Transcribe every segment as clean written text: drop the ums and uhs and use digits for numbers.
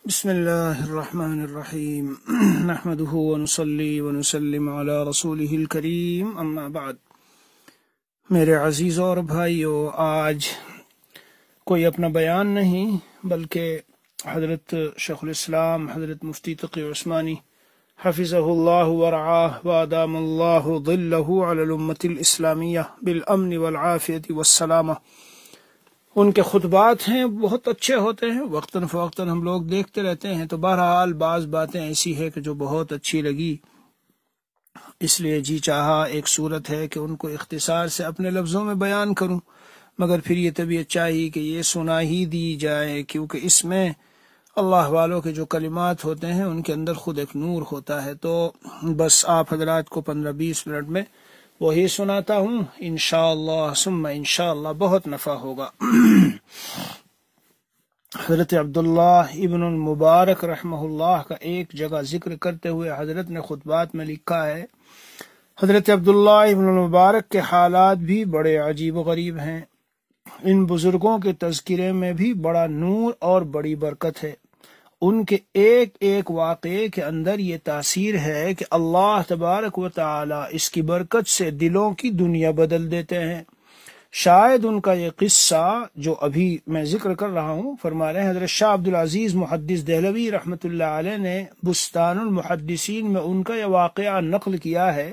بسم اللہ الرحمن الرحیم نحمده ونصلی ونسلم علی رسولہ الکریم اما بعد۔ میرے عزیزوں اور بھائیوں، آج کوئی اپنا بیان نہیں بلکہ حضرت شیخ الاسلام حضرت مفتی تقی عثمانی حفظہ اللہ ورعاہ وادام اللہ ظلہ علی الامت الاسلامیہ بالامن والعافیت والسلامہ، ان کے خطبات ہیں، بہت اچھے ہوتے ہیں، وقتاً فوقتاً ہم لوگ دیکھتے رہتے ہیں۔ تو بہرحال بعض باتیں ایسی ہے کہ جو بہت اچھی لگی، اس لیے جی چاہا ایک صورت ہے کہ ان کو اختصار سے اپنے لفظوں میں بیان کروں، مگر پھر یہ طبیعت چاہیے کہ یہ سنا ہی دی جائے، کیونکہ اس میں اللہ والوں کے جو کلمات ہوتے ہیں ان کے اندر خود ایک نور ہوتا ہے۔ تو بس آپ حضرات کو 15-20 منٹ میں وہی سناتا ہوں، انشاءاللہ ثم انشاءاللہ بہت نفع ہوگا۔ حضرت عبداللہ ابن المبارک رحمہ اللہ کا ایک جگہ ذکر کرتے ہوئے حضرت نے خطبات میں لکھا ہے، حضرت عبداللہ ابن المبارک کے حالات بھی بڑے عجیب و غریب ہیں، ان بزرگوں کے تذکرے میں بھی بڑا نور اور بڑی برکت ہے، ان کے ایک ایک واقعے کے اندر یہ تاثیر ہے کہ اللہ تبارک و تعالی اس کی برکت سے دلوں کی دنیا بدل دیتے ہیں۔ شاید ان کا یہ قصہ جو ابھی میں ذکر کر رہا ہوں، فرما رہے ہیں حضرت شاہ عبدالعزیز محدث دہلوی رحمۃ اللہ علیہ نے بستان المحدثین میں ان کا یہ واقعہ نقل کیا ہے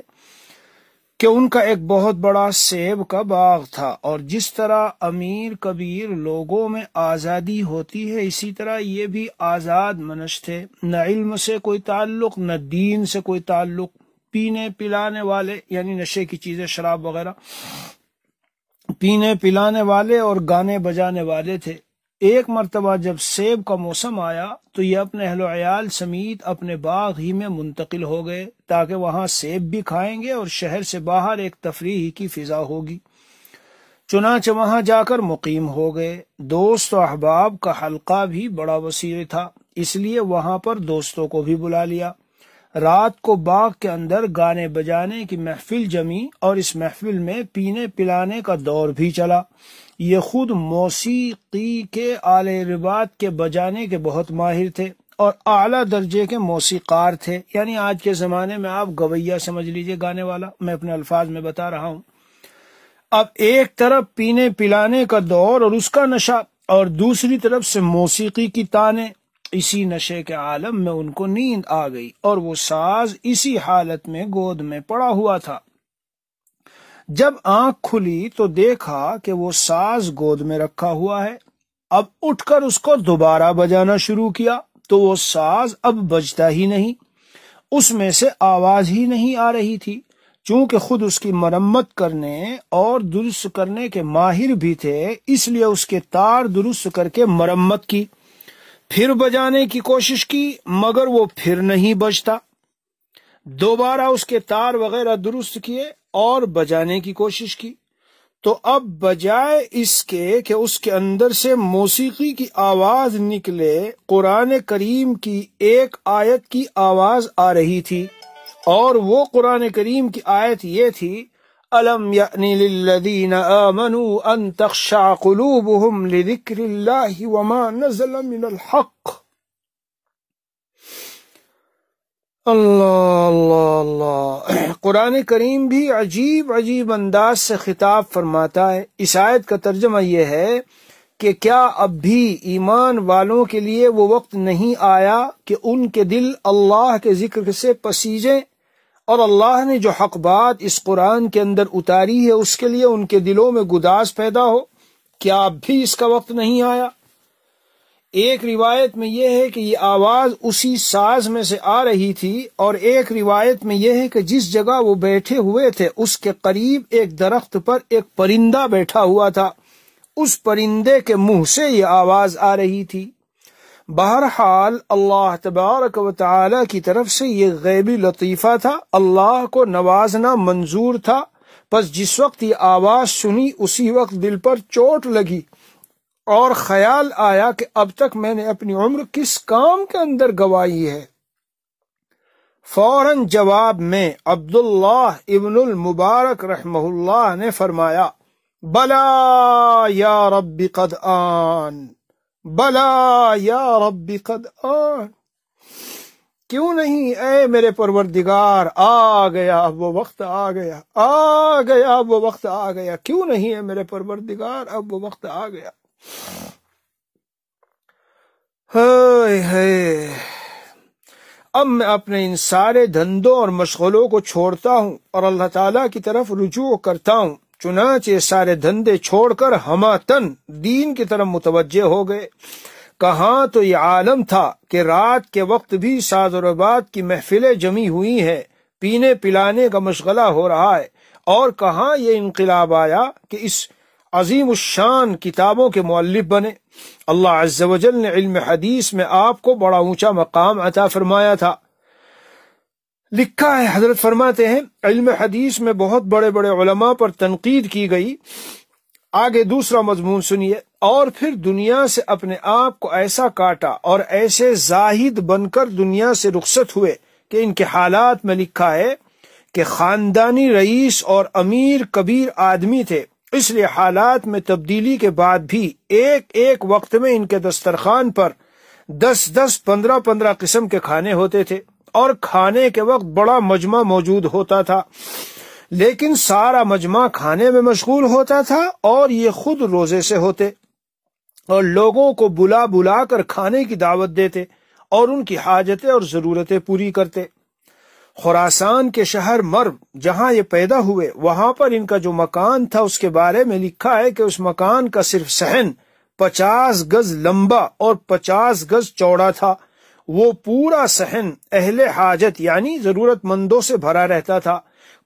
کہ ان کا ایک بہت بڑا سیب کا باغ تھا، اور جس طرح امیر کبیر لوگوں میں آزادی ہوتی ہے، اسی طرح یہ بھی آزاد منش تھے، نہ علم سے کوئی تعلق نہ دین سے کوئی تعلق، پینے پلانے والے یعنی نشے کی چیزیں شراب وغیرہ پینے پلانے والے اور گانے بجانے والے تھے۔ ایک مرتبہ جب سیب کا موسم آیا تو یہ اپنے اہل و عیال سمیت اپنے باغ ہی میں منتقل ہو گئے تاکہ وہاں سیب بھی کھائیں گے اور شہر سے باہر ایک تفریح کی فضا ہوگی۔ چنانچہ وہاں جا کر مقیم ہو گئے۔ دوست و احباب کا حلقہ بھی بڑا وسیع تھا، اس لیے وہاں پر دوستوں کو بھی بلا لیا۔ رات کو باغ کے اندر گانے بجانے کی محفل جمی اور اس محفل میں پینے پلانے کا دور بھی چلا۔ یہ خود موسیقی کے آلے رباط کے بجانے کے بہت ماہر تھے اور اعلیٰ درجے کے موسیقار تھے، یعنی آج کے زمانے میں آپ گویہ سمجھ لیجئے، گانے والا، میں اپنے الفاظ میں بتا رہا ہوں۔ اب ایک طرف پینے پلانے کا دور اور اس کا نشہ، اور دوسری طرف سے موسیقی کی تانیں، اسی نشے کے عالم میں ان کو نیند آ گئی اور وہ ساز اسی حالت میں گود میں پڑا ہوا تھا۔ جب آنکھ کھلی تو دیکھا کہ وہ ساز گود میں رکھا ہوا ہے۔ اب اٹھ کر اس کو دوبارہ بجانا شروع کیا تو وہ ساز اب بجتا ہی نہیں، اس میں سے آواز ہی نہیں آ رہی تھی۔ چونکہ خود اس کی مرمت کرنے اور درست کرنے کے ماہر بھی تھے، اس لیے اس کے تار درست کر کے مرمت کی، پھر بجانے کی کوشش کی مگر وہ پھر نہیں بجتا۔ دوبارہ اس کے تار وغیرہ درست کیے اور بجانے کی کوشش کی، تو اب بجائے اس کے کہ اس کے اندر سے موسیقی کی آواز نکلے، قرآن کریم کی ایک آیت کی آواز آ رہی تھی، اور وہ قرآن کریم کی آیت یہ تھی، أَلَمْ يَأْنِ لِلَّذِينَ آمَنُوا أَن تَخْشَعَ قُلُوبُهُمْ لِذِكْرِ اللَّهِ وَمَا نَزَلَ مِنَ الْحَقِّ۔ اللہ اللہ اللہ، قرآن کریم بھی عجیب عجیب انداز سے خطاب فرماتا ہے۔ اس آیت کا ترجمہ یہ ہے کہ کیا اب بھی ایمان والوں کے لیے وہ وقت نہیں آیا کہ ان کے دل اللہ کے ذکر سے پسیجیں، اور اللہ نے جو حق بات اس قرآن کے اندر اتاری ہے اس کے لیے ان کے دلوں میں گداز پیدا ہو؟ کیا اب بھی اس کا وقت نہیں آیا؟ ایک روایت میں یہ ہے کہ یہ آواز اسی ساز میں سے آ رہی تھی، اور ایک روایت میں یہ ہے کہ جس جگہ وہ بیٹھے ہوئے تھے اس کے قریب ایک درخت پر ایک پرندہ بیٹھا ہوا تھا، اس پرندے کے منہ سے یہ آواز آ رہی تھی۔ بہرحال اللہ تبارک و تعالی کی طرف سے یہ غیبی لطیفہ تھا، اللہ کو نوازنا منظور تھا، پس جس وقت یہ آواز سنی اسی وقت دل پر چوٹ لگی اور خیال آیا کہ اب تک میں نے اپنی عمر کس کام کے اندر گوائی ہے۔ فوراً جواب میں عبداللہ ابن المبارک رحمہ اللہ نے فرمایا، بلا یا رب قد آن، بلا یا رب قد آن، کیوں نہیں اے میرے پروردگار، آ گیا اب وہ وقت، آ گیا، آ گیا اب وہ وقت، آ گیا، کیوں نہیں ہے میرے پروردگار، اب وہ وقت آ گیا۔ ہائے ہائے، اب میں اپنے ان سارے دھندوں اور مشغلوں کو چھوڑتا ہوں اور اللہ تعالیٰ کی طرف رجوع کرتا ہوں۔ چنانچہ سارے دھندے چھوڑ کر ہماتن دین کی طرف متوجہ ہو گئے۔ کہاں تو یہ عالم تھا کہ رات کے وقت بھی ساز و رباط کی محفلیں جمی ہوئی ہیں، پینے پلانے کا مشغلہ ہو رہا ہے، اور کہاں یہ انقلاب آیا کہ اس عظیم الشان کتابوں کے مؤلف بنے۔ اللہ عز و جل نے علم حدیث میں آپ کو بڑا اونچا مقام عطا فرمایا تھا۔ لکھا ہے، حضرت فرماتے ہیں، علم حدیث میں بہت بڑے بڑے علماء پر تنقید کی گئی۔ آگے دوسرا مضمون سنیے، اور پھر دنیا سے اپنے آپ کو ایسا کاٹا اور ایسے زاہد بن کر دنیا سے رخصت ہوئے کہ ان کے حالات میں لکھا ہے کہ خاندانی رئیس اور امیر کبیر آدمی تھے، اس لیے حالات میں تبدیلی کے بعد بھی ایک ایک وقت میں ان کے دسترخوان پر 10 15 قسم کے کھانے ہوتے تھے، اور کھانے کے وقت بڑا مجمع موجود ہوتا تھا، لیکن سارا مجمع کھانے میں مشغول ہوتا تھا اور یہ خود روزے سے ہوتے، اور لوگوں کو بلا بلا کر کھانے کی دعوت دیتے اور ان کی حاجتیں اور ضرورتیں پوری کرتے۔ خراسان کے شہر مرو جہاں یہ پیدا ہوئے، وہاں پر ان کا جو مکان تھا اس کے بارے میں لکھا ہے کہ اس مکان کا صرف صحن 50 گز لمبا اور 50 گز چوڑا تھا۔ وہ پورا صحن اہل حاجت یعنی ضرورت مندوں سے بھرا رہتا تھا۔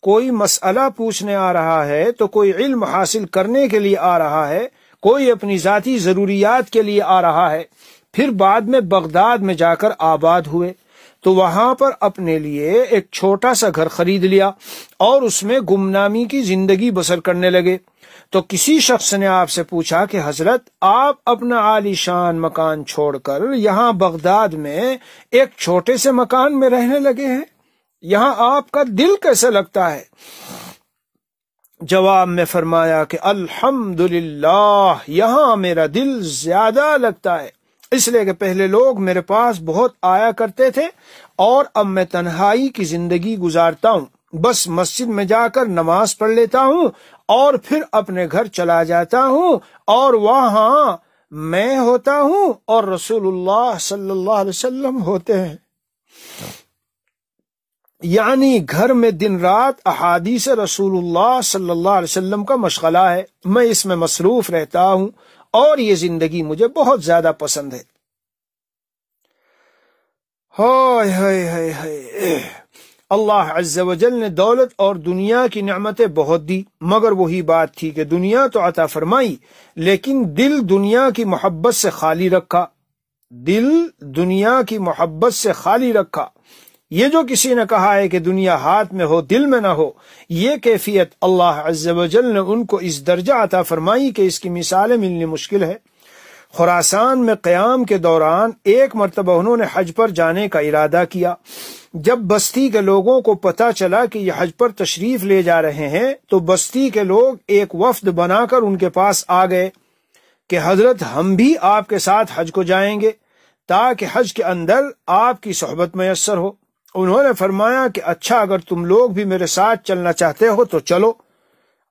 کوئی مسئلہ پوچھنے آ رہا ہے تو کوئی علم حاصل کرنے کے لیے آ رہا ہے، کوئی اپنی ذاتی ضروریات کے لیے آ رہا ہے۔ پھر بعد میں بغداد میں جا کر آباد ہوئے تو وہاں پر اپنے لیے ایک چھوٹا سا گھر خرید لیا اور اس میں گمنامی کی زندگی بسر کرنے لگے۔ تو کسی شخص نے آپ سے پوچھا کہ حضرت، آپ اپنا عالی شان مکان چھوڑ کر یہاں بغداد میں ایک چھوٹے سے مکان میں رہنے لگے ہیں، یہاں آپ کا دل کیسے لگتا ہے؟ جواب میں فرمایا کہ الحمدللہ، یہاں میرا دل زیادہ لگتا ہے، اس لیے کہ پہلے لوگ میرے پاس بہت آیا کرتے تھے اور اب میں تنہائی کی زندگی گزارتا ہوں، بس مسجد میں جا کر نماز پڑھ لیتا ہوں اور پھر اپنے گھر چلا جاتا ہوں، اور وہاں میں ہوتا ہوں اور رسول اللہ صلی اللہ علیہ وسلم ہوتے ہیں۔ یعنی گھر میں دن رات احادیث رسول اللہ صلی اللہ علیہ وسلم کا مشغلہ ہے، میں اس میں مصروف رہتا ہوں اور یہ زندگی مجھے بہت زیادہ پسند ہے۔ ہائے ہائے ہائے ہائے، اللہ عز و جل نے دولت اور دنیا کی نعمتیں بہت دی، مگر وہی بات تھی کہ دنیا تو عطا فرمائی لیکن دل دنیا کی محبت سے خالی رکھا، دل دنیا کی محبت سے خالی رکھا۔ یہ جو کسی نے کہا ہے کہ دنیا ہاتھ میں ہو دل میں نہ ہو، یہ کیفیت اللہ عز و جل نے ان کو اس درجہ عطا فرمائی کہ اس کی مثالیں ملنی مشکل ہے۔ خراسان میں قیام کے دوران ایک مرتبہ انہوں نے حج پر جانے کا ارادہ کیا۔ جب بستی کے لوگوں کو پتہ چلا کہ یہ حج پر تشریف لے جا رہے ہیں تو بستی کے لوگ ایک وفد بنا کر ان کے پاس آ گئے کہ حضرت، ہم بھی آپ کے ساتھ حج کو جائیں گے تاکہ حج کے اندر آپ کی صحبت میسر ہو۔ انہوں نے فرمایا کہ اچھا، اگر تم لوگ بھی میرے ساتھ چلنا چاہتے ہو تو چلو،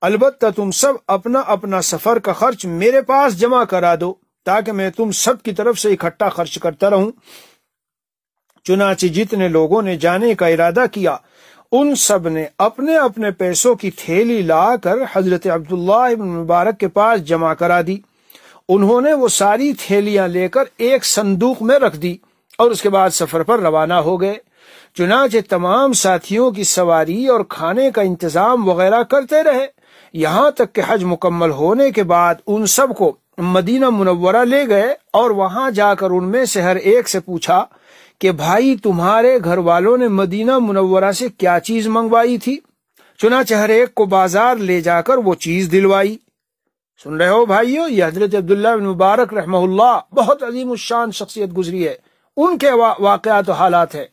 البتہ تم سب اپنا اپنا سفر کا خرچ میرے پاس جمع کرا دو تاکہ میں تم سب کی طرف سے اکٹھا خرچ کرتا رہوں۔ چنانچہ جتنے لوگوں نے جانے کا ارادہ کیا ان سب نے اپنے اپنے پیسوں کی تھیلی لا کر حضرت عبداللہ ابن مبارک کے پاس جمع کرا دی۔ انہوں نے وہ ساری تھیلیاں لے کر ایک صندوق میں رکھ دی اور اس کے بعد سفر پر روانہ ہو گئے۔ چنانچہ تمام ساتھیوں کی سواری اور کھانے کا انتظام وغیرہ کرتے رہے، یہاں تک کہ حج مکمل ہونے کے بعد ان سب کو مدینہ منورہ لے گئے اور وہاں جا کر ان میں سے ہر ایک سے پوچھا کہ بھائی، تمہارے گھر والوں نے مدینہ منورہ سے کیا چیز منگوائی تھی؟ چنانچہ ہر ایک کو بازار لے جا کر وہ چیز دلوائی۔ سن رہے ہو بھائیو، یہ حضرت عبداللہ بن مبارک رحمہ اللہ بہت عظیم الشان شخصیت گزری ہے، ان کے واقعات و حالات ہیں۔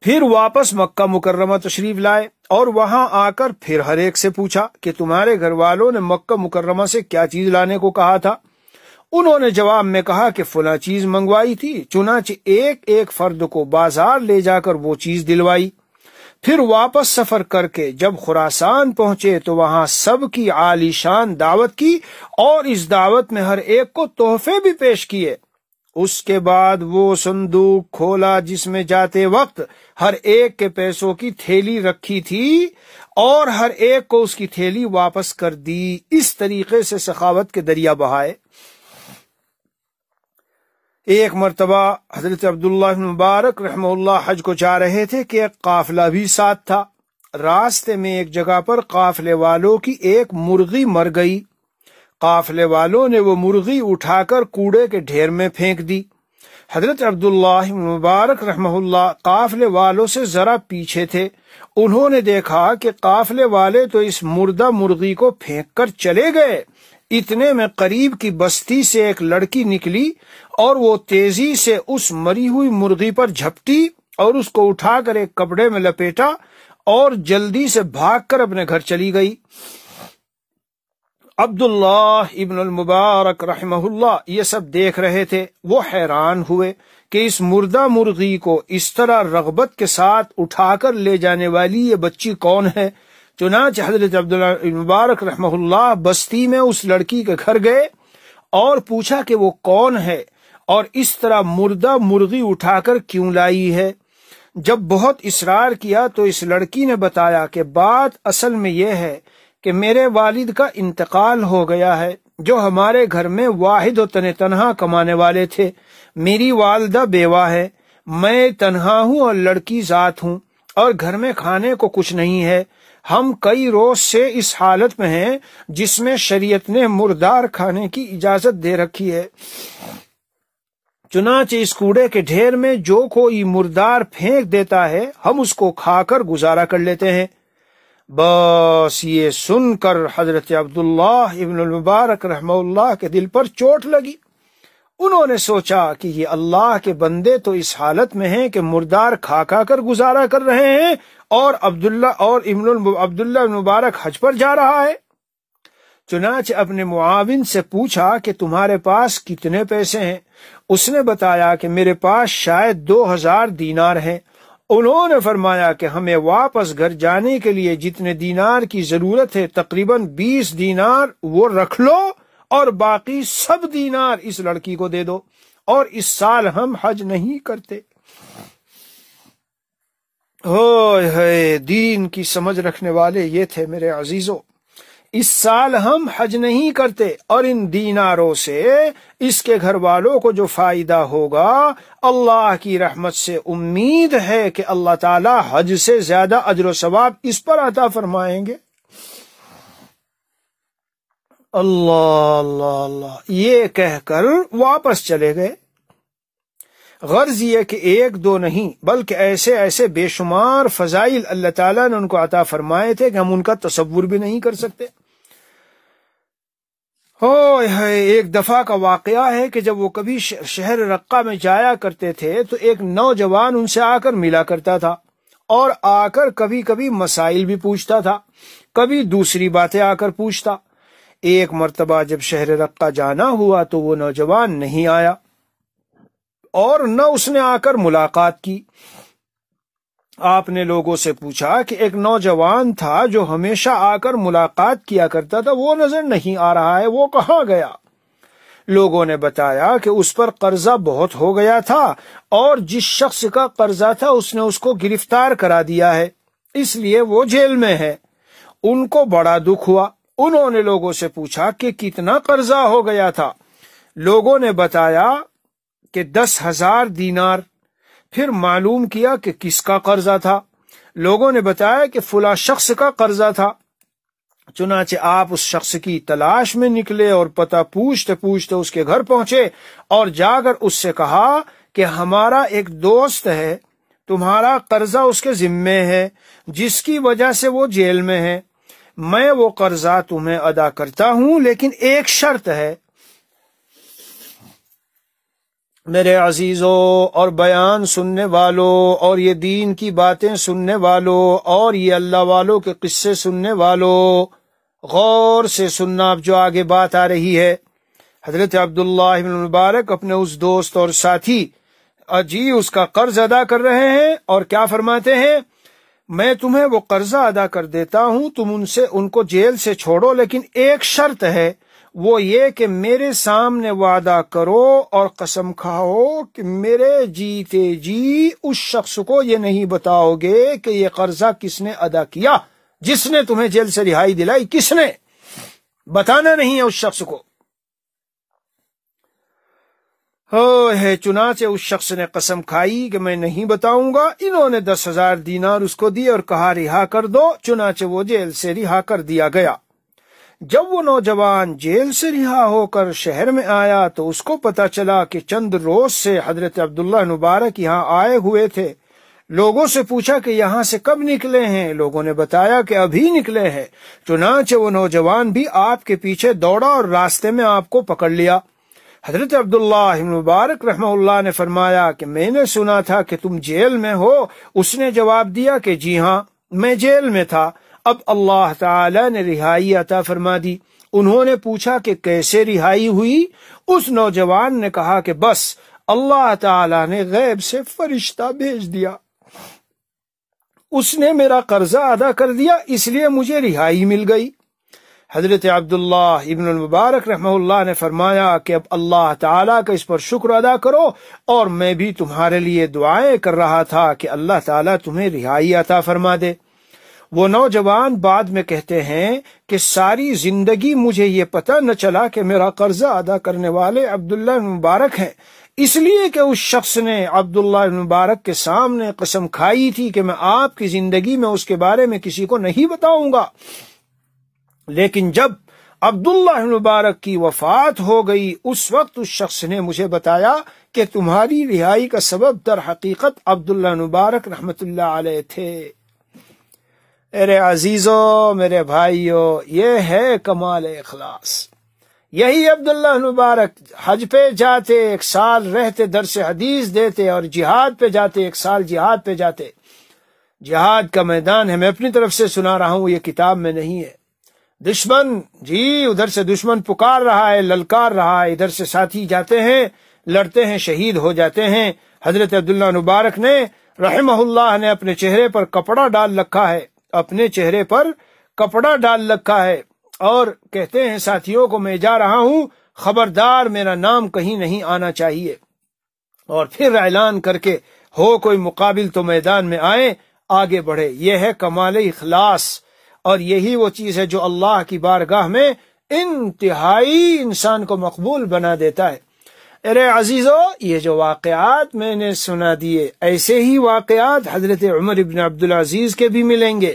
پھر واپس مکہ مکرمہ تشریف لائے اور وہاں آ کر پھر ہر ایک سے پوچھا کہ تمہارے گھر والوں نے مکہ مکرمہ سے کیا چیز لانے کو کہا تھا؟ انہوں نے جواب میں کہا کہ فلاں چیز منگوائی تھی، چنانچہ ایک ایک فرد کو بازار لے جا کر وہ چیز دلوائی۔ پھر واپس سفر کر کے جب خراسان پہنچے تو وہاں سب کی عالی شان دعوت کی اور اس دعوت میں ہر ایک کو تحفے بھی پیش کیے۔ اس کے بعد وہ صندوق کھولا جس میں جاتے وقت ہر ایک کے پیسوں کی تھیلی رکھی تھی اور ہر ایک کو اس کی تھیلی واپس کر دی۔ اس طریقے سے سخاوت کے دریا بہائے۔ ایک مرتبہ حضرت عبداللہ بن مبارک رحمہ اللہ حج کو جا رہے تھے کہ ایک قافلہ بھی ساتھ تھا۔ راستے میں ایک جگہ پر قافلے والوں کی ایک مرغی مر گئی۔ قافلے والوں نے وہ مرغی اٹھا کر کوڑے کے ڈھیر میں پھینک دی۔ حضرت عبداللہ بن مبارک رحمہ اللہ قافلے والوں سے ذرا پیچھے تھے۔ انہوں نے دیکھا کہ قافلے والے تو اس مردہ مرغی کو پھینک کر چلے گئے۔ اتنے میں قریب کی بستی سے ایک لڑکی نکلی اور وہ تیزی سے اس مری ہوئی مرغی پر جھپٹی اور اس کو اٹھا کر ایک کپڑے میں لپیٹا اور جلدی سے بھاگ کر اپنے گھر چلی گئی۔ عبداللہ ابن المبارک رحمہ اللہ یہ سب دیکھ رہے تھے۔ وہ حیران ہوئے کہ اس مردہ مرغی کو اس طرح رغبت کے ساتھ اٹھا کر لے جانے والی یہ بچی کون ہے؟ چنانچہ حضرت عبداللہ ابن مبارک رحمہ اللہ بستی میں اس لڑکی کے گھر گئے اور پوچھا کہ وہ کون ہے اور اس طرح مردہ مرغی اٹھا کر کیوں لائی ہے۔ جب بہت اصرار کیا تو اس لڑکی نے بتایا کہ بات اصل میں یہ ہے کہ میرے والد کا انتقال ہو گیا ہے، جو ہمارے گھر میں واحد و تنہا کمانے والے تھے۔ میری والدہ بیوہ ہے، میں تنہا ہوں اور لڑکی ذات ہوں، اور گھر میں کھانے کو کچھ نہیں ہے۔ ہم کئی روز سے اس حالت میں ہیں جس میں شریعت نے مردار کھانے کی اجازت دے رکھی ہے۔ چنانچہ اس کوڑے کے ڈھیر میں جو کوئی مردار پھینک دیتا ہے ہم اس کو کھا کر گزارا کر لیتے ہیں۔ بس یہ سن کر حضرت عبداللہ ابن المبارک رحمہ اللہ کے دل پر چوٹ لگی۔ انہوں نے سوچا کہ یہ اللہ کے بندے تو اس حالت میں ہیں کہ مردار کھا کر گزارا کر رہے ہیں اور عبداللہ مبارک حج پر جا رہا ہے۔ چنانچہ اپنے معاون سے پوچھا کہ تمہارے پاس کتنے پیسے ہیں؟ اس نے بتایا کہ میرے پاس شاید 2000 دینار ہیں۔ انہوں نے فرمایا کہ ہمیں واپس گھر جانے کے لیے جتنے دینار کی ضرورت ہے تقریباً 20 دینار وہ رکھ لو اور باقی سب دینار اس لڑکی کو دے دو، اور اس سال ہم حج نہیں کرتے۔ ہوئے دین کی سمجھ رکھنے والے یہ تھے میرے عزیزو۔ اس سال ہم حج نہیں کرتے، اور ان دیناروں سے اس کے گھر والوں کو جو فائدہ ہوگا اللہ کی رحمت سے امید ہے کہ اللہ تعالی حج سے زیادہ اجر و ثواب اس پر عطا فرمائیں گے۔ اللہ اللہ اللہ، یہ کہہ کر واپس چلے گئے۔ غرض یہ کہ ایک دو نہیں بلکہ ایسے ایسے بے شمار فضائل اللہ تعالیٰ نے ان کو عطا فرمائے تھے کہ ہم ان کا تصور بھی نہیں کر سکتے۔ ایک دفعہ کا واقعہ ہے کہ جب وہ کبھی شہر رقہ میں جایا کرتے تھے تو ایک نوجوان ان سے آ کر ملا کرتا تھا اور آ کر کبھی کبھی مسائل بھی پوچھتا تھا، کبھی دوسری باتیں آ کر پوچھتا۔ ایک مرتبہ جب شہر رقہ جانا ہوا تو وہ نوجوان نہیں آیا اور نہ اس نے آ کر ملاقات کی۔ آپ نے لوگوں سے پوچھا کہ ایک نوجوان تھا جو ہمیشہ آ کر ملاقات کیا کرتا تھا، وہ نظر نہیں آ رہا ہے، وہ کہاں گیا؟ لوگوں نے بتایا کہ اس پر قرضہ بہت ہو گیا تھا اور جس شخص کا قرضہ تھا اس نے اس کو گرفتار کرا دیا ہے، اس لیے وہ جیل میں ہے۔ ان کو بڑا دکھ ہوا۔ انہوں نے لوگوں سے پوچھا کہ کتنا قرضہ ہو گیا تھا؟ لوگوں نے بتایا کہ 10,000 دینار۔ پھر معلوم کیا کہ کس کا قرضہ تھا۔ لوگوں نے بتایا کہ فلاں شخص کا قرضہ تھا۔ چنانچہ آپ اس شخص کی تلاش میں نکلے اور پتہ پوچھتے پوچھتے اس کے گھر پہنچے اور جا کر اس سے کہا کہ ہمارا ایک دوست ہے، تمہارا قرضہ اس کے ذمے ہے جس کی وجہ سے وہ جیل میں ہے۔ میں وہ قرضہ تمہیں ادا کرتا ہوں، لیکن ایک شرط ہے۔ میرے عزیزوں اور بیان سننے والوں اور یہ دین کی باتیں سننے والوں اور یہ اللہ والوں کے قصے سننے والوں، غور سے سننا اب جو آگے بات آ رہی ہے۔ حضرت عبداللہ بن مبارک اپنے اس دوست اور ساتھی اس کا قرض ادا کر رہے ہیں، اور کیا فرماتے ہیں، میں تمہیں وہ قرضہ ادا کر دیتا ہوں، تم ان کو جیل سے چھوڑو، لیکن ایک شرط ہے، وہ یہ کہ میرے سامنے وعدہ کرو اور قسم کھاؤ کہ میرے جیتے جی اس شخص کو یہ نہیں بتاؤ گے کہ یہ قرضہ کس نے ادا کیا، جس نے تمہیں جیل سے رہائی دلائی کس نے، بتانا نہیں ہے اس شخص کو۔ چنانچہ اس شخص نے قسم کھائی کہ میں نہیں بتاؤں گا۔ انہوں نے 10,000 دینار اس کو دیے اور کہا رہا کر دو، چنانچہ وہ جیل سے رہا کر دیا گیا۔ جب وہ نوجوان جیل سے رہا ہو کر شہر میں آیا تو اس کو پتہ چلا کہ چند روز سے حضرت عبداللہ مبارک یہاں آئے ہوئے تھے۔ لوگوں سے پوچھا کہ یہاں سے کب نکلے ہیں؟ لوگوں نے بتایا کہ ابھی نکلے ہیں۔ چنانچہ وہ نوجوان بھی آپ کے پیچھے دوڑا اور راستے میں آپ کو پکڑ لیا۔ حضرت عبداللہ مبارک رحمہ اللہ نے فرمایا کہ میں نے سنا تھا کہ تم جیل میں ہو۔ اس نے جواب دیا کہ جی ہاں، میں جیل میں تھا، اب اللہ تعالی نے رہائی عطا فرما دی۔ انہوں نے پوچھا کہ کیسے رہائی ہوئی؟ اس نوجوان نے کہا کہ بس اللہ تعالی نے غیب سے فرشتہ بھیج دیا، اس نے میرا قرضہ ادا کر دیا، اس لیے مجھے رہائی مل گئی۔ حضرت عبداللہ ابن المبارک رحمہ اللہ نے فرمایا کہ اب اللہ تعالیٰ کا اس پر شکر ادا کرو، اور میں بھی تمہارے لیے دعائیں کر رہا تھا کہ اللہ تعالیٰ تمہیں رہائی عطا فرما دے۔ وہ نوجوان بعد میں کہتے ہیں کہ ساری زندگی مجھے یہ پتہ نہ چلا کہ میرا قرضہ ادا کرنے والے عبداللہ مبارک ہیں، اس لیے کہ اس شخص نے عبداللہ مبارک کے سامنے قسم کھائی تھی کہ میں آپ کی زندگی میں اس کے بارے میں کسی کو نہیں بتاؤں گا۔ لیکن جب عبداللہ مبارک کی وفات ہو گئی، اس وقت اس شخص نے مجھے بتایا کہ تمہاری رہائی کا سبب در حقیقت عبداللہ مبارک رحمت اللہ علیہ تھے۔ میرے عزیزوں، میرے بھائیوں، یہ ہے کمال اخلاص۔ یہی عبداللہ مبارک حج پہ جاتے، 1 سال رہتے، درس حدیث دیتے، اور جہاد پہ جاتے، 1 سال جہاد پہ جاتے۔ جہاد کا میدان ہے، میں اپنی طرف سے سنا رہا ہوں، یہ کتاب میں نہیں ہے۔ دشمن ادھر سے دشمن پکار رہا ہے، للکار رہا ہے، ادھر سے ساتھی جاتے ہیں، لڑتے ہیں، شہید ہو جاتے ہیں۔ حضرت عبداللہ مبارک نے رحمہ اللہ نے اپنے چہرے پر کپڑا ڈال رکھا ہے، اپنے چہرے پر کپڑا ڈال رکھا ہے، اور کہتے ہیں ساتھیوں کو میں جا رہا ہوں، خبردار میرا نام کہیں نہیں آنا چاہیے، اور پھر اعلان کر کے ہو کوئی مقابل تو میدان میں آئے، آگے بڑھے۔ یہ ہے کمال اخلاص، اور یہی وہ چیز ہے جو اللہ کی بارگاہ میں انتہائی انسان کو مقبول بنا دیتا ہے۔ ارے عزیزو، یہ جو واقعات میں نے سنا دیے، ایسے ہی واقعات حضرت عمر بن عبدالعزیز کے بھی ملیں گے۔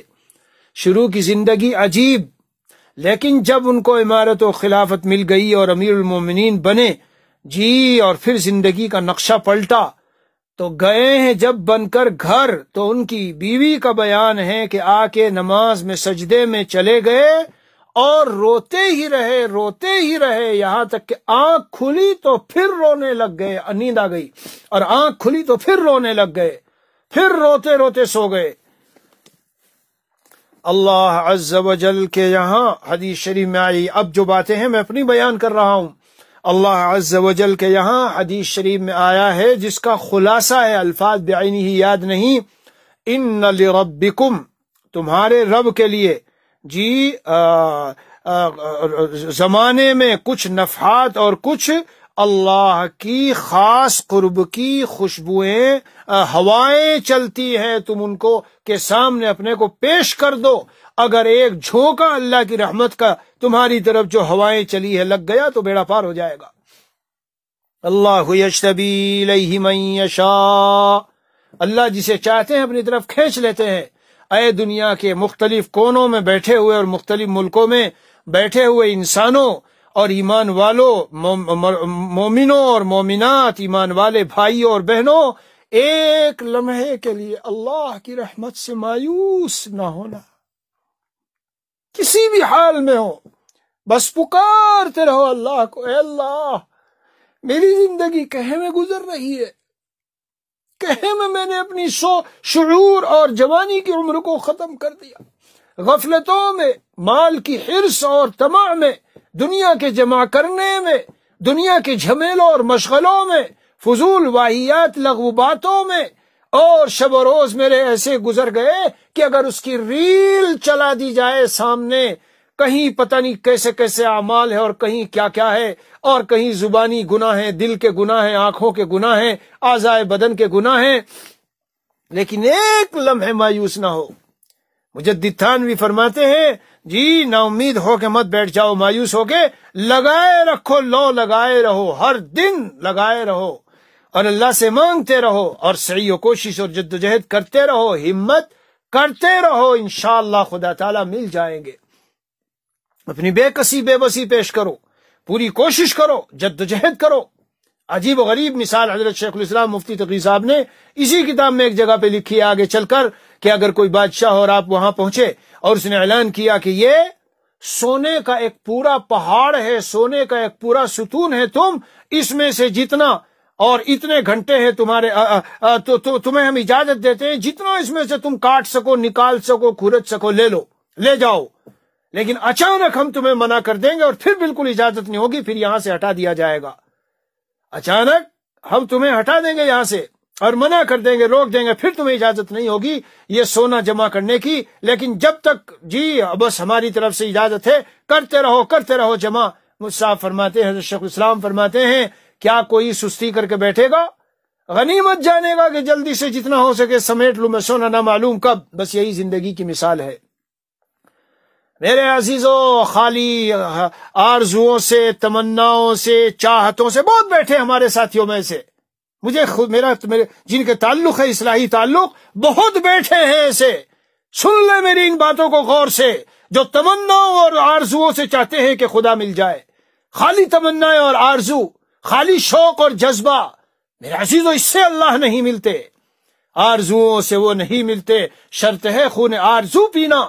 شروع کی زندگی عجیب، لیکن جب ان کو امارت و خلافت مل گئی اور امیر المومنین بنے، اور پھر زندگی کا نقشہ پلٹا، تو گئے ہیں جب بن کر گھر، تو ان کی بیوی کا بیان ہے کہ آ کے نماز میں سجدے میں چلے گئے اور روتے ہی رہے، یہاں تک کہ آنکھ کھلی تو پھر رونے لگ گئے، نیند آ گئی، اور آنکھ کھلی تو پھر رونے لگ گئے، پھر روتے روتے سو گئے۔ اللہ عز و جل کے یہاں حدیث شریف میں آئی، اب جو باتیں ہیں میں اپنی بیان کر رہا ہوں، اللہ عز و جل کے یہاں حدیث شریف میں آیا ہے، جس کا خلاصہ ہے، الفاظ بعینی ہی یاد نہیں، ان لربکم، تمہارے رب کے لیے زمانے میں کچھ نفحات اور کچھ اللہ کی خاص قرب کی خوشبوئیں، ہوائیں چلتی ہیں، تم ان کو کے سامنے اپنے کو پیش کر دو، اگر ایک جھونکا اللہ کی رحمت کا تمہاری طرف جو ہوائیں چلی ہے لگ گیا تو بیڑا پار ہو جائے گا۔ اللہ یجتبی الیہ من یشاء، اللہ جسے چاہتے ہیں اپنی طرف کھینچ لیتے ہیں۔ اے دنیا کے مختلف کونوں میں بیٹھے ہوئے اور مختلف ملکوں میں بیٹھے ہوئے انسانوں اور ایمان والوں، مومنوں اور مومنات، ایمان والے بھائیوں اور بہنوں، ایک لمحے کے لیے اللہ کی رحمت سے مایوس نہ ہونا، کسی بھی حال میں ہو، بس پکارتے رہو اللہ کو، اے اللہ میری زندگی کہے میں گزر رہی ہے، کہے میں نے اپنی شعور اور جوانی کی عمر کو ختم کر دیا، غفلتوں میں، مال کی حرص اور طمع میں، دنیا کے جمع کرنے میں، دنیا کے جھمیلوں اور مشغلوں میں، فضول واہیات لغو باتوں میں، اور شب و روز میرے ایسے گزر گئے کہ اگر اس کی ریل چلا دی جائے سامنے، کہیں پتہ نہیں کیسے کیسے اعمال ہے اور کہیں کیا کیا ہے، اور کہیں زبانی گناہ ہیں، دل کے گناہ ہیں، آنکھوں کے گناہ ہیں، اعضائے بدن کے گناہ ہیں، لیکن ایک لمحے مایوس نہ ہو۔ مجدد تھانوی فرماتے ہیں جی نا امید ہو کے مت بیٹھ جاؤ، مایوس ہو کے لگائے رکھو، لو لگائے رہو، ہر دن لگائے رہو اور اللہ سے مانگتے رہو اور سعی و کوشش اور جد و جہد کرتے رہو، ہمت کرتے رہو، انشاءاللہ خدا تعالی مل جائیں گے۔ اپنی بے کسی بے بسی پیش کرو، پوری کوشش کرو، جد و جہد کرو۔ عجیب و غریب مثال حضرت شیخ الاسلام مفتی تقی صاحب نے اسی کتاب میں ایک جگہ پہ لکھی ہے آگے چل کر کہ اگر کوئی بادشاہ اور آپ وہاں پہنچے اور اس نے اعلان کیا کہ یہ سونے کا ایک پورا پہاڑ ہے، سونے کا ایک پورا ستون ہے، تم اس میں سے جتنا اور اتنے گھنٹے ہیں تمہارے تو تمہیں ہم اجازت دیتے ہیں، جتنا اس میں سے تم کاٹ سکو، نکال سکو، کھرچ سکو، لے لو، لے جاؤ، لیکن اچانک ہم تمہیں منع کر دیں گے اور پھر بالکل اجازت نہیں ہوگی، پھر یہاں سے ہٹا دیا جائے گا۔ اچانک ہم تمہیں ہٹا دیں گے یہاں سے اور منع کر دیں گے، روک دیں گے، پھر تمہیں اجازت نہیں ہوگی یہ سونا جمع کرنے کی، لیکن جب تک جی بس ہماری طرف سے اجازت ہے کرتے رہو جمع۔ مصعب فرماتے ہیں، حضرت شیخ الاسلام فرماتے ہیں کیا کوئی سستی کر کے بیٹھے گا؟ غنیمت جانے گا کہ جلدی سے جتنا ہو سکے سمیٹ لوں میں سونا، نہ معلوم کب۔ بس یہی زندگی کی مثال ہے میرے عزیزوں۔ خالی آرزوؤں سے، تمناؤں سے، چاہتوں سے بہت بیٹھے ہمارے ساتھیوں میں سے، مجھے خود میرے جن کے تعلق ہے اصلاحی تعلق، بہت بیٹھے ہیں ایسے۔ سن لے میری ان باتوں کو غور سے، جو تمناؤں اور آرزوؤں سے چاہتے ہیں کہ خدا مل جائے، خالی تمنائیں اور آرزو، خالی شوق اور جذبہ، میرے عزیزوں اس سے اللہ نہیں ملتے، آرزوؤں سے وہ نہیں ملتے، شرط ہے خون آرزو پینا۔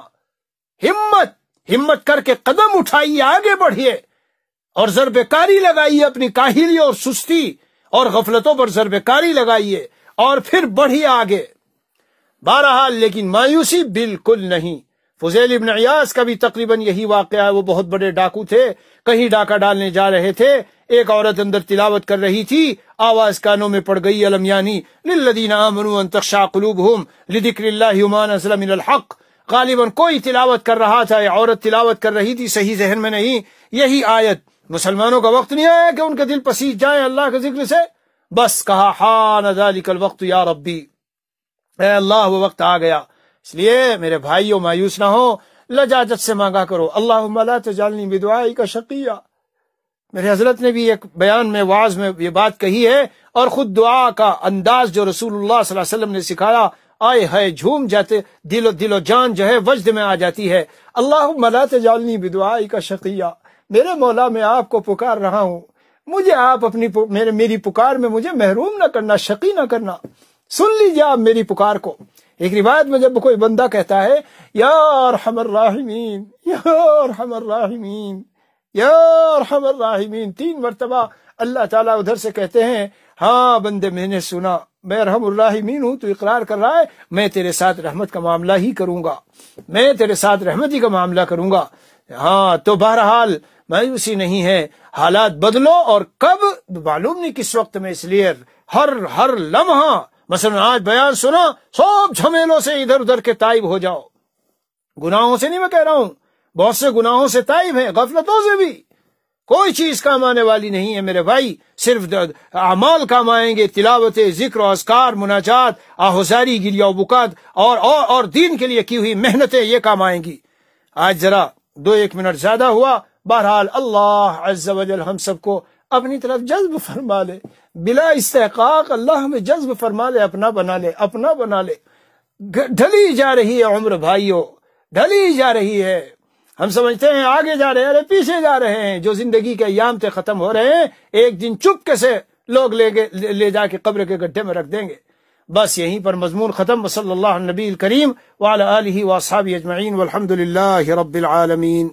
ہمت کر کے قدم اٹھائیے، آگے بڑھیے اور ضرب کاری لگائیے، اپنی کاہلی اور سستی اور غفلتوں پر ضرب کاری لگائیے اور پھر بڑھیے آگے۔ بہرحال لیکن مایوسی بالکل نہیں۔ فضیل ابن عیاض کا بھی تقریباً یہی واقعہ ہے، وہ بہت بڑے ڈاکو تھے، کہیں ڈاکہ ڈالنے جا رہے تھے، ایک عورت اندر تلاوت کر رہی تھی، آواز کانوں میں پڑ گئی، الم یانی للذین آمنوا ان تخشع قلوبہم لذکر اللہ وما نزل من الحق۔ غالباً کوئی تلاوت کر رہا تھا، یہ عورت تلاوت کر رہی تھی، صحیح ذہن میں نہیں، یہی آیت، مسلمانوں کا وقت نہیں آیا کہ ان کے دل پسیج جائیں اللہ کے ذکر سے، بس کہا حان ذالک الوقت یا ربی، اے اللہ وہ وقت آ گیا۔ اس لیے میرے بھائیوں مایوس نہ ہو، لجاجت سے مانگا کرو، اللہم لا تجعلنی بدعائک شقیا۔ میرے حضرت نے بھی ایک بیان میں واعظ میں یہ بات کہی ہے، اور خود دعا کا انداز جو رسول اللہ صلی اللہ علیہ وسلم نے سکھایا، آئے ہے جھوم جاتے، دل و جان جو ہے وجد میں آ جاتی ہے۔ اللہم لا تجعلنی بدعائک شقیا، میرے مولا میں آپ کو پکار رہا ہوں، مجھے آپ میری پکار میں مجھے محروم نہ کرنا، شقی نہ کرنا، سن لیجیے آپ میری پکار کو۔ ایک روایت میں جب کوئی بندہ کہتا ہے یا ارحم الراحمین یا ارحم الراحمین یا ارحم الراحمین 3 مرتبہ، اللہ تعالیٰ ادھر سے کہتے ہیں ہاں بندے میں نے سنا، میں ارحم الراحمین ہوں، تو اقرار کر رہا ہے میں تیرے ساتھ رحمت کا معاملہ ہی کروں گا، میں تیرے ساتھ رحمتی کا معاملہ کروں گا۔ ہاں تو بہرحال مایوسی نہیں ہے، حالات بدلو، اور کب معلوم نہیں کس وقت میں، اس لیے ہر لمحہ، مثلا آج بیان سنا، سب جھمیلوں سے ادھر ادھر کے تائب ہو جاؤ، گناہوں سے نہیں میں کہہ رہا ہوں، بہت سے گناہوں سے تائب ہیں، غفلتوں سے بھی، کوئی چیز کام آنے والی نہیں ہے میرے بھائی، صرف اعمال کام آئیں گے، تلاوت، ذکر و اذکار، مناجات، آہوزاری، گریہ و بکات اور دین کے لیے کی ہوئی محنتیں، یہ کام آئیں گی۔ آج ذرا 2-1 منٹ زیادہ ہوا، بہرحال اللہ عز و جل ہم سب کو اپنی طرف جذب فرما لے، بلا استحقاق اللہ ہمیں جذب فرما لے، اپنا بنا لے۔ ڈھلی جا رہی ہے عمر بھائیوں، ڈھلی جا رہی ہے، ہم سمجھتے ہیں آگے جا رہے ہیں، ارے پیچھے جا رہے ہیں، جو زندگی کے ایام تھے ختم ہو رہے ہیں، ایک دن چپکے سے لوگ لے جا کے قبر کے گڈھے میں رکھ دیں گے۔ بس یہیں پر مضمون ختم۔ وصلی اللہ علی النبی الکریم وعلی آلہ واصحابہ اجمعین والحمد للہ رب العالمین۔